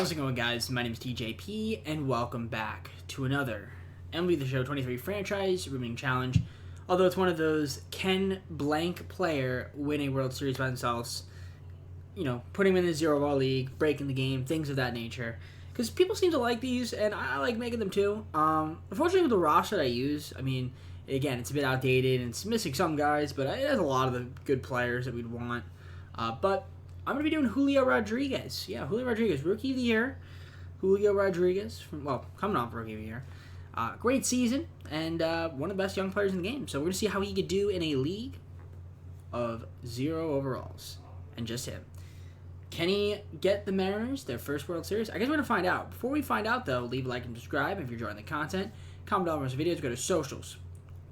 How's it going, guys? My name is TJP, and welcome back to another MLB The Show 23 Franchise Rooming Challenge. Although it's one of those, can blank player win a World Series by themselves? You know, putting them in the zero-ball league, breaking the game, things of that nature. Because people seem to like these, and I like making them too. Unfortunately, with the roster that I use, I mean, again, it's a bit outdated, and it's missing some guys, but it has a lot of the good players that we'd want. But I'm going to be doing Julio Rodriguez. Yeah, Julio Rodriguez, Rookie of the Year. Julio Rodriguez, coming off Rookie of the Year. Great season, and one of the best young players in the game. So we're going to see how he could do in a league of 0 overalls, and just him. Can he get the Mariners their first World Series? I guess we're going to find out. Before we find out, though, leave a like and subscribe if you're enjoying the content. Comment down on the videos, go to socials,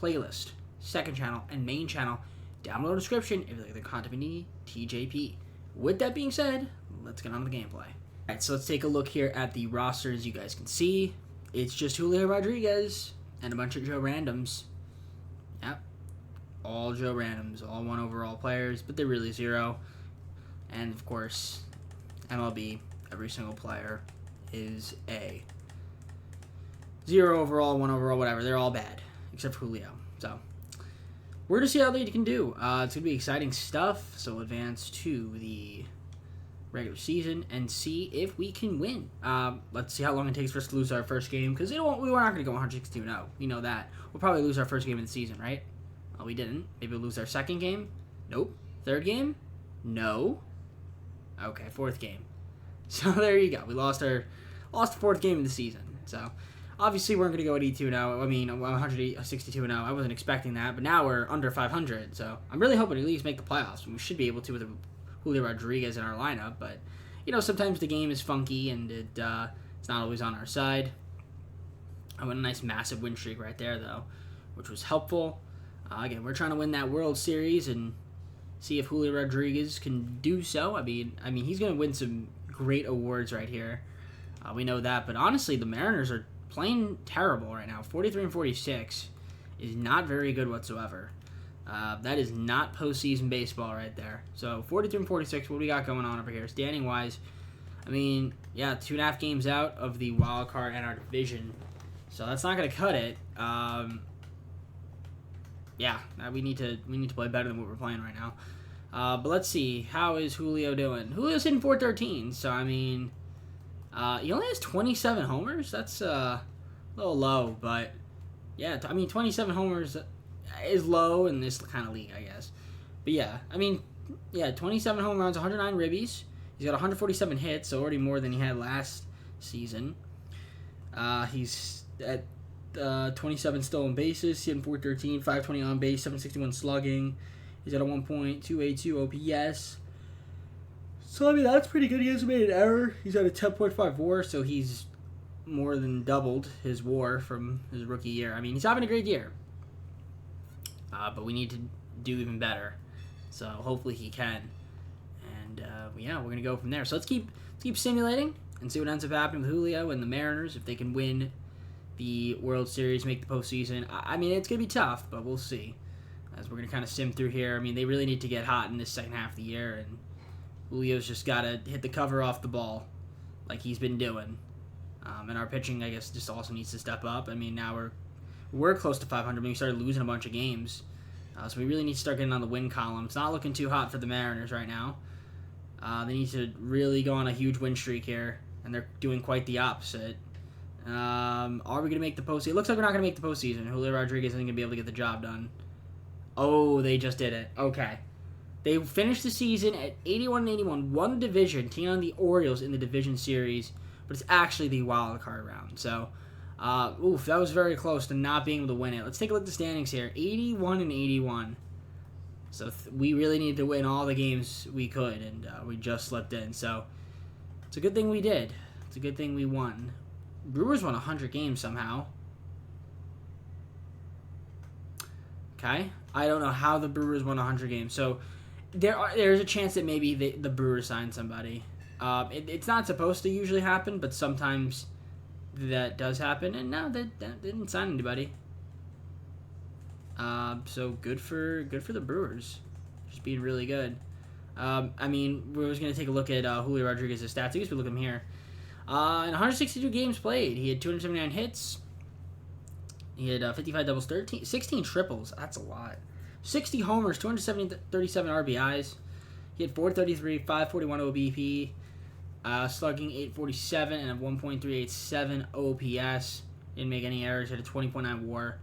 playlist, second channel, and main channel. Down below in the description if you like the content we need, TJP. With that being said, let's get on to the gameplay. Alright, so let's take a look here at the roster. As you guys can see, it's just Julio Rodriguez and a bunch of Joe Randoms. Yep, all Joe Randoms, all 1 overall players, but they're really 0. And of course, MLB, every single player is a 0 overall, 1 overall, whatever. They're all bad, except for Julio. So we're going to see how they can do. It's going to be exciting stuff, so we'll advance to the regular season and see if we can win. Let's see how long it takes for us to lose our first game, because we were not going to go 162-0. We know that. We'll probably lose our first game of the season, right? Well, we didn't. Maybe we'll lose our second game? Nope. Third game? No. Okay, fourth game. So there you go. We lost the fourth game of the season. So obviously, we're going to go at 82-0. I mean, 162-0. I wasn't expecting that, but now we're under 500. So I'm really hoping to at least make the playoffs. We should be able to with Julio Rodriguez in our lineup. But, you know, sometimes the game is funky and it's not always on our side. I went a nice massive win streak right there, though, which was helpful. Again, we're trying to win that World Series and see if Julio Rodriguez can do so. I mean, he's going to win some great awards right here. We know that. But honestly, the Mariners are playing terrible right now. 43-46 is not very good whatsoever. That is not postseason baseball right there. So 43-46, what do we got going on over here? Standing wise, I mean, yeah, 2.5 games out of the wild card in our division. So that's not going to cut it. Yeah, we need to play better than what we're playing right now. But let's see, how is Julio doing? Julio's hitting .413, so I mean, he only has 27 homers. That's a little low, but yeah, I mean, 27 homers is low in this kind of league, I guess. But yeah, I mean, yeah, 27 home runs, 109 ribbies. He's got 147 hits, so already more than he had last season. He's at 27 stolen bases, hitting .413, 520 on base, 761 slugging. He's at a 1.282 OPS. So, I mean, that's pretty good. He hasn't made an error. He's at a 10.5 WAR, so he's more than doubled his WAR from his rookie year. I mean, he's having a great year. But we need to do even better. So, hopefully he can. And, yeah, we're going to go from there. So, let's keep simulating and see what ends up happening with Julio and the Mariners, if they can win the World Series, make the postseason. I mean, it's going to be tough, but we'll see. As we're going to kind of sim through here. I mean, they really need to get hot in this second half of the year, and Julio's just got to hit the cover off the ball like he's been doing. And our pitching, I guess, just also needs to step up. I mean, now we're close to 500. We started losing a bunch of games. So we really need to start getting on the win column. It's not looking too hot for the Mariners right now. They need to really go on a huge win streak here, and they're doing quite the opposite. Are we going to make the postseason? It looks like we're not going to make the postseason. Julio Rodriguez isn't going to be able to get the job done. Oh, they just did it. Okay. They finished the season at 81-81, won the division, taking on the Orioles in the division series, but it's actually the wild card round. So, that was very close to not being able to win it. Let's take a look at the standings here. 81-81. So we really needed to win all the games we could, and we just slipped in. So it's a good thing we did. It's a good thing we won. Brewers won 100 games somehow. Okay. I don't know how the Brewers won 100 games. So there's a chance that maybe the Brewers signed somebody. It's not supposed to usually happen, but sometimes that does happen. And no, they didn't sign anybody. So good for the Brewers. Just being really good. I mean, we're just going to take a look at Julio Rodriguez's stats. I guess we look at him here. In 162 games played, he had 279 hits. He had 55 doubles, 16 triples. That's a lot. 60 homers, 237 RBIs. He had 433, 541 OBP, slugging 847, and a 1.387 OPS. Didn't make any errors. Had a 20.9 WAR.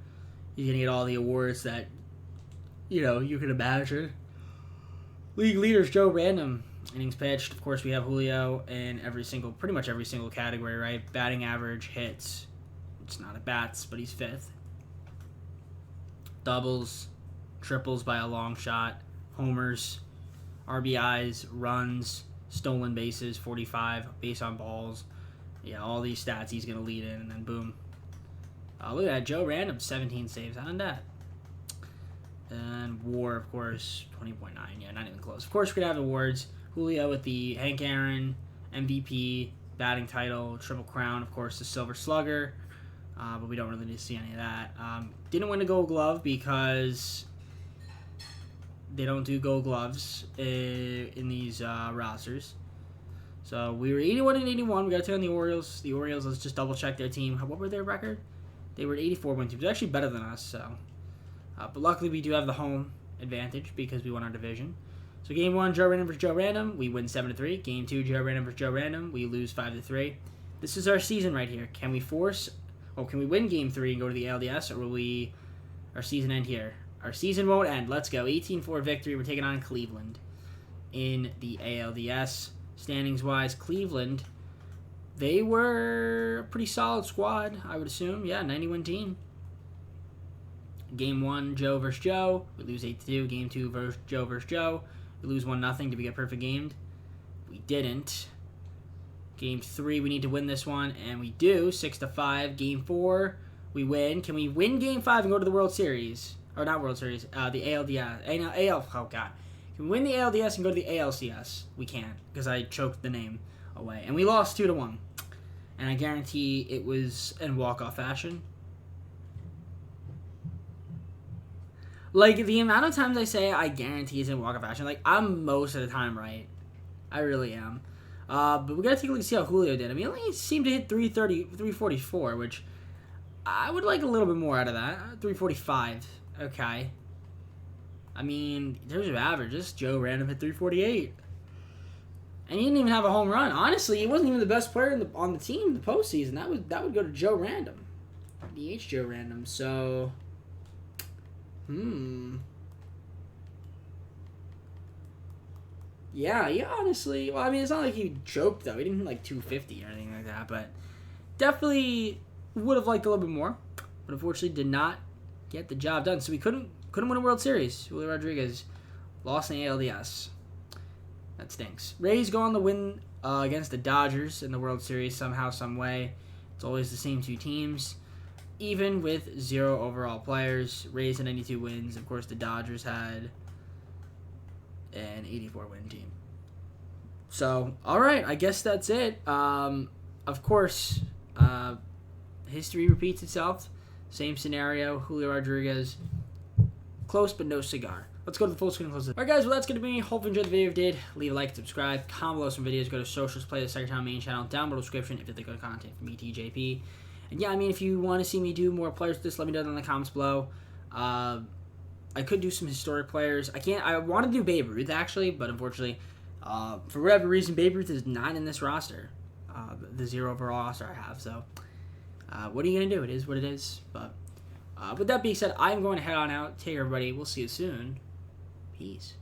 He's gonna get all the awards that you can imagine. League leaders Joe Random. Innings pitched. Of course, we have Julio in pretty much every single category, right? Batting average, hits. It's not at bats, but he's 5th. Doubles, triples by a long shot, homers, RBIs, runs, stolen bases, 45, base on balls. Yeah, all these stats he's going to lead in, and then boom. Look at that, Joe Random, 17 saves. How did that? And WAR, of course, 20.9. Yeah, not even close. Of course, we're going to have awards. Julio with the Hank Aaron, MVP, batting title, Triple Crown, of course, the Silver Slugger. But we don't really need to see any of that. Didn't win a Gold Glove because they don't do Gold Gloves in these rosters. So we were 81 and 81. We got to take on the Orioles. The Orioles, let's just double check their team. What were their record? They were 84 win team. They're actually better than us. So, but luckily we do have the home advantage because we won our division. So game 1, Joe Random versus Joe Random. We win 7-3. Game 2, Joe Random versus Joe Random. We lose 5-3. This is our season right here. Can we win game 3 and go to the ALDS, or will our season end here? Our season won't end. Let's go. 18-4 victory. We're taking on Cleveland in the ALDS. Standings-wise, Cleveland, they were a pretty solid squad, I would assume. Yeah, 90-win team. Game 1, Joe versus Joe. We lose 8-2. Game 2, Joe versus Joe. We lose 1-0. Did we get perfect gamed? We didn't. Game 3, we need to win this one, and we do. 6-5. Game 4, we win. Can we win Game 5 and go to the World Series? Or not World Series, the ALDS. Oh, God. Can we win the ALDS and go to the ALCS? We can't, because I choked the name away. And we lost 2-1. And I guarantee it was in walk-off fashion. Like, the amount of times I say I guarantee it's in walk-off fashion, like, I'm most of the time right. I really am. But we got to take a look and see how Julio did. I mean, he only seemed to hit 344, which I would like a little bit more out of that. 345. Okay. I mean, in terms of averages, Joe Random hit 348. And he didn't even have a home run. Honestly, he wasn't even the best player on the team in the postseason. That would go to Joe Random. DH Joe Random. So, Yeah, honestly. Well, I mean, it's not like he choked, though. He didn't hit like 250 or anything like that. But definitely would have liked a little bit more. But unfortunately did not get the job done. So we couldn't win a World Series. Julio Rodriguez lost in the ALDS. That stinks. Rays go on the win against the Dodgers in the World Series somehow, some way. It's always the same two teams. Even with 0 overall players. Rays had 92 wins. Of course, the Dodgers had an 84-win team. So, all right. I guess that's it. Of course, history repeats itself. Same scenario. Julio Rodriguez. Close, but no cigar. Let's go to the full screen and close it. Alright guys, well that's going to be me. Hope you enjoyed the video. If you did, leave a like, subscribe, comment below some videos, go to socials, play the second time main channel, down below description if you think of content from me, TJP. And yeah, I mean, if you want to see me do more players with this, let me know in the comments below. I could do some historic players. I want to do Babe Ruth actually, but unfortunately, for whatever reason, Babe Ruth is not in this roster. The 0 overall roster I have, so what are you going to do? It is what it is, but with that being said, I'm going to head on out. Take care, everybody. We'll see you soon. Peace.